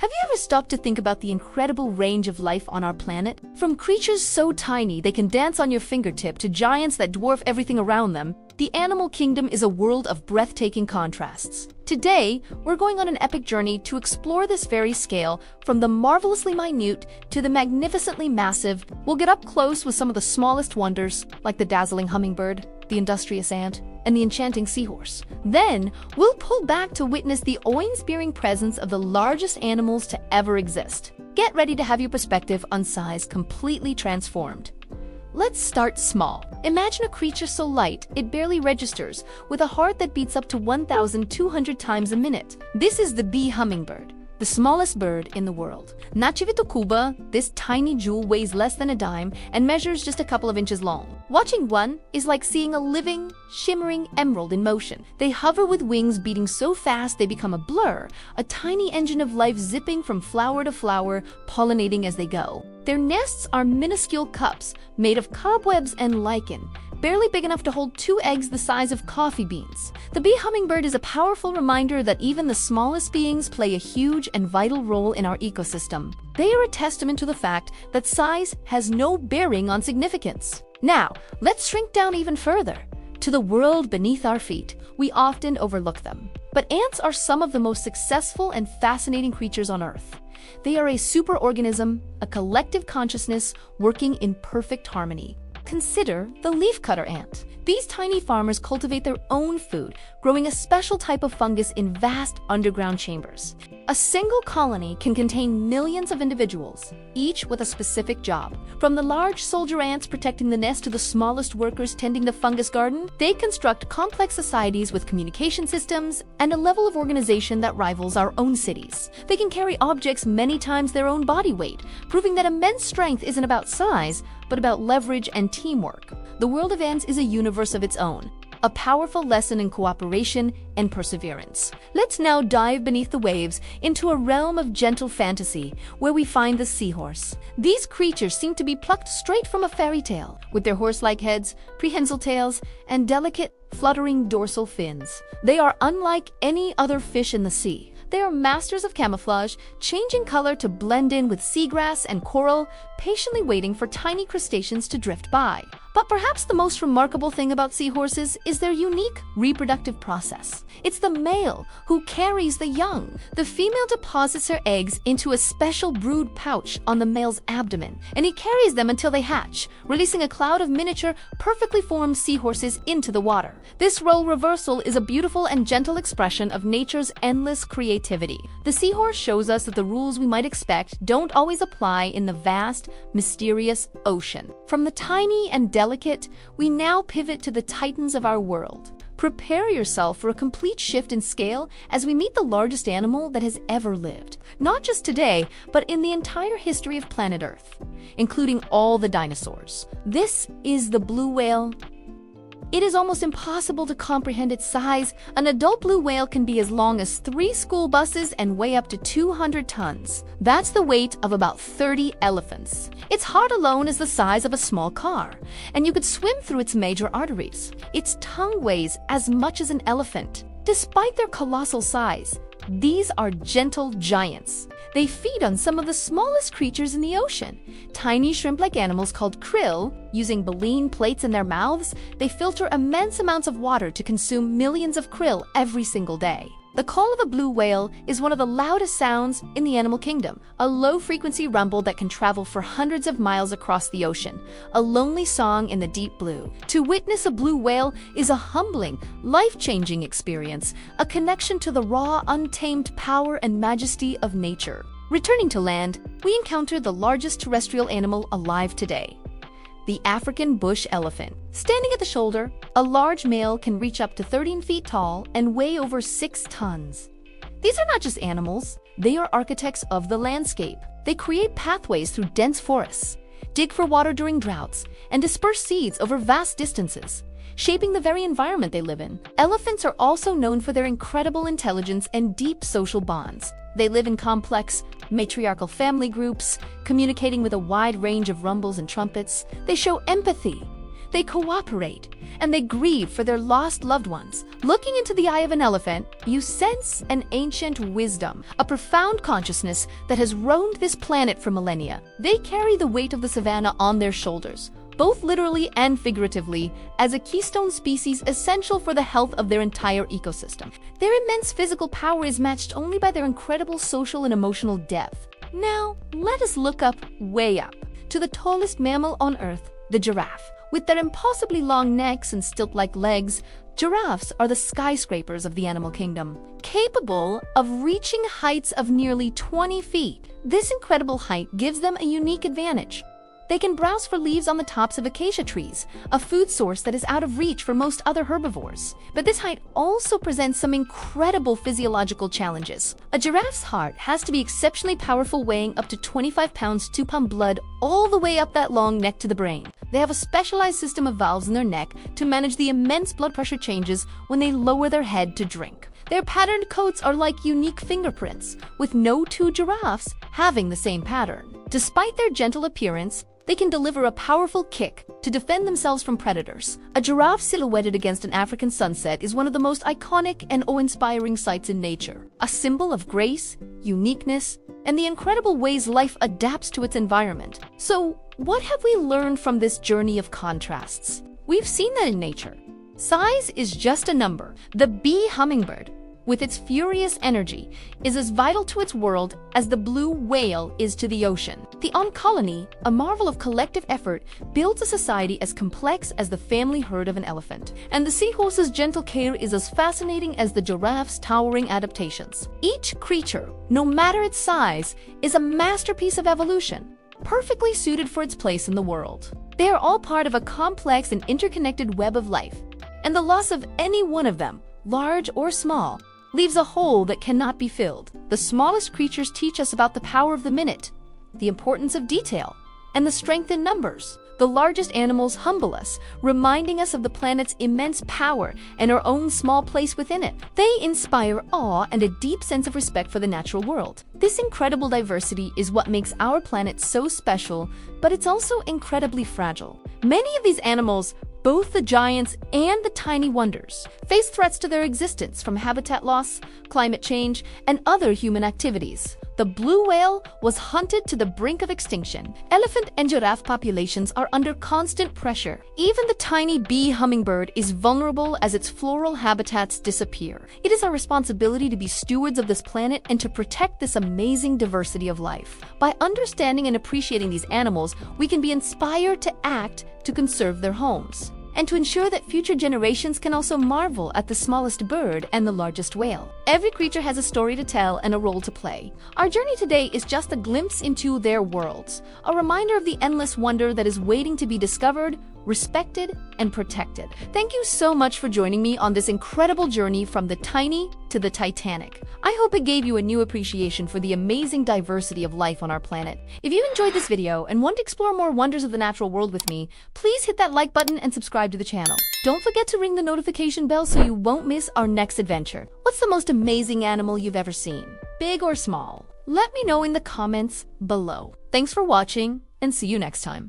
Have you ever stopped to think about the incredible range of life on our planet? From creatures so tiny they can dance on your fingertip to giants that dwarf everything around them, the animal kingdom is a world of breathtaking contrasts. Today, we're going on an epic journey to explore this very scale, from the marvelously minute to the magnificently massive. We'll get up close with some of the smallest wonders, like the dazzling hummingbird, the industrious ant, and the enchanting seahorse. Then, we'll pull back to witness the awe-inspiring presence of the largest animals to ever exist. Get ready to have your perspective on size completely transformed. Let's start small. Imagine a creature so light it barely registers, with a heart that beats up to 1,200 times a minute. This is the bee hummingbird, the smallest bird in the world. Nachivito Cuba, this tiny jewel weighs less than a dime and measures just a couple of inches long. Watching one is like seeing a living, shimmering emerald in motion. They hover with wings beating so fast they become a blur, a tiny engine of life zipping from flower to flower, pollinating as they go. Their nests are minuscule cups made of cobwebs and lichen, barely big enough to hold 2 eggs the size of coffee beans. The bee hummingbird is a powerful reminder that even the smallest beings play a huge and vital role in our ecosystem. They are a testament to the fact that size has no bearing on significance. Now, let's shrink down even further, to the world beneath our feet. We often overlook them. But ants are some of the most successful and fascinating creatures on Earth. They are a superorganism, a collective consciousness working in perfect harmony. Consider the leafcutter ant. These tiny farmers cultivate their own food, growing a special type of fungus in vast underground chambers. A single colony can contain millions of individuals, each with a specific job. From the large soldier ants protecting the nest to the smallest workers tending the fungus garden, they construct complex societies with communication systems and a level of organization that rivals our own cities. They can carry objects many times their own body weight, proving that immense strength isn't about size, but about leverage and teamwork. The world of ants is a universe of its own, a powerful lesson in cooperation and perseverance. Let's now dive beneath the waves into a realm of gentle fantasy where we find the seahorse. These creatures seem to be plucked straight from a fairy tale, with their horse-like heads, prehensile tails, and delicate, fluttering dorsal fins. They are unlike any other fish in the sea. They are masters of camouflage, changing color to blend in with seagrass and coral, patiently waiting for tiny crustaceans to drift by. But perhaps the most remarkable thing about seahorses is their unique reproductive process. It's the male who carries the young. The female deposits her eggs into a special brood pouch on the male's abdomen, and he carries them until they hatch, releasing a cloud of miniature, perfectly formed seahorses into the water. This role reversal is a beautiful and gentle expression of nature's endless creativity. The seahorse shows us that the rules we might expect don't always apply in the vast, mysterious ocean. From the tiny and delicate, we now pivot to the titans of our world. Prepare yourself for a complete shift in scale as we meet the largest animal that has ever lived. Not just today, but in the entire history of planet Earth, including all the dinosaurs. This is the blue whale. It is almost impossible to comprehend its size. An adult blue whale can be as long as 3 school buses and weigh up to 200 tons. That's the weight of about 30 elephants. Its heart alone is the size of a small car, and you could swim through its major arteries. Its tongue weighs as much as an elephant. Despite their colossal size, these are gentle giants. They feed on some of the smallest creatures in the ocean. Tiny shrimp-like animals called krill, using baleen plates in their mouths, they filter immense amounts of water to consume millions of krill every single day. The call of a blue whale is one of the loudest sounds in the animal kingdom, a low-frequency rumble that can travel for hundreds of miles across the ocean, a lonely song in the deep blue. To witness a blue whale is a humbling, life-changing experience, a connection to the raw, untamed power and majesty of nature. Returning to land, we encounter the largest terrestrial animal alive today, the African bush elephant. Standing at the shoulder, a large male can reach up to 13 feet tall and weigh over 6 tons. These are not just animals, they are architects of the landscape. They create pathways through dense forests, dig for water during droughts, and disperse seeds over vast distances, shaping the very environment they live in. Elephants are also known for their incredible intelligence and deep social bonds. They live in complex, matriarchal family groups, communicating with a wide range of rumbles and trumpets. They show empathy. They cooperate, and they grieve for their lost loved ones. Looking into the eye of an elephant, you sense an ancient wisdom, a profound consciousness that has roamed this planet for millennia. They carry the weight of the savannah on their shoulders, both literally and figuratively, as a keystone species essential for the health of their entire ecosystem. Their immense physical power is matched only by their incredible social and emotional depth. Now, let us look up, way up, to the tallest mammal on Earth, the giraffe. With their impossibly long necks and stilt-like legs, giraffes are the skyscrapers of the animal kingdom, capable of reaching heights of nearly 20 feet. This incredible height gives them a unique advantage. They can browse for leaves on the tops of acacia trees, a food source that is out of reach for most other herbivores. But this height also presents some incredible physiological challenges. A giraffe's heart has to be exceptionally powerful, weighing up to 25 pounds to pump blood all the way up that long neck to the brain. They have a specialized system of valves in their neck to manage the immense blood pressure changes when they lower their head to drink. Their patterned coats are like unique fingerprints, with no two giraffes having the same pattern. Despite their gentle appearance, they can deliver a powerful kick to defend themselves from predators. A giraffe silhouetted against an African sunset is one of the most iconic and awe-inspiring sights in nature, a symbol of grace, uniqueness, and the incredible ways life adapts to its environment. So, what have we learned from this journey of contrasts? We've seen that in nature. Size is just a number. The bee hummingbird, with its furious energy, is as vital to its world as the blue whale is to the ocean. The ant colony, a marvel of collective effort, builds a society as complex as the family herd of an elephant. And the seahorse's gentle care is as fascinating as the giraffe's towering adaptations. Each creature, no matter its size, is a masterpiece of evolution, perfectly suited for its place in the world. They are all part of a complex and interconnected web of life, and the loss of any one of them, large or small, leaves a hole that cannot be filled. The smallest creatures teach us about the power of the minute, the importance of detail, and the strength in numbers. The largest animals humble us, reminding us of the planet's immense power and our own small place within it. They inspire awe and a deep sense of respect for the natural world. This incredible diversity is what makes our planet so special, but it's also incredibly fragile. Many of these animals, both the giants and the tiny wonders, face threats to their existence from habitat loss, climate change, and other human activities. The blue whale was hunted to the brink of extinction. Elephant and giraffe populations are under constant pressure. Even the tiny bee hummingbird is vulnerable as its floral habitats disappear. It is our responsibility to be stewards of this planet and to protect this amazing diversity of life. By understanding and appreciating these animals, we can be inspired to act to conserve their homes, and to ensure that future generations can also marvel at the smallest bird and the largest whale. Every creature has a story to tell and a role to play. Our journey today is just a glimpse into their worlds, a reminder of the endless wonder that is waiting to be discovered, respected, and protected. Thank you so much for joining me on this incredible journey from the tiny to the titanic. I hope it gave you a new appreciation for the amazing diversity of life on our planet. If you enjoyed this video and want to explore more wonders of the natural world with me, please hit that like button and subscribe to the channel. Don't forget to ring the notification bell so you won't miss our next adventure. What's the most amazing animal you've ever seen? Big or small? Let me know in the comments below. Thanks for watching, and see you next time.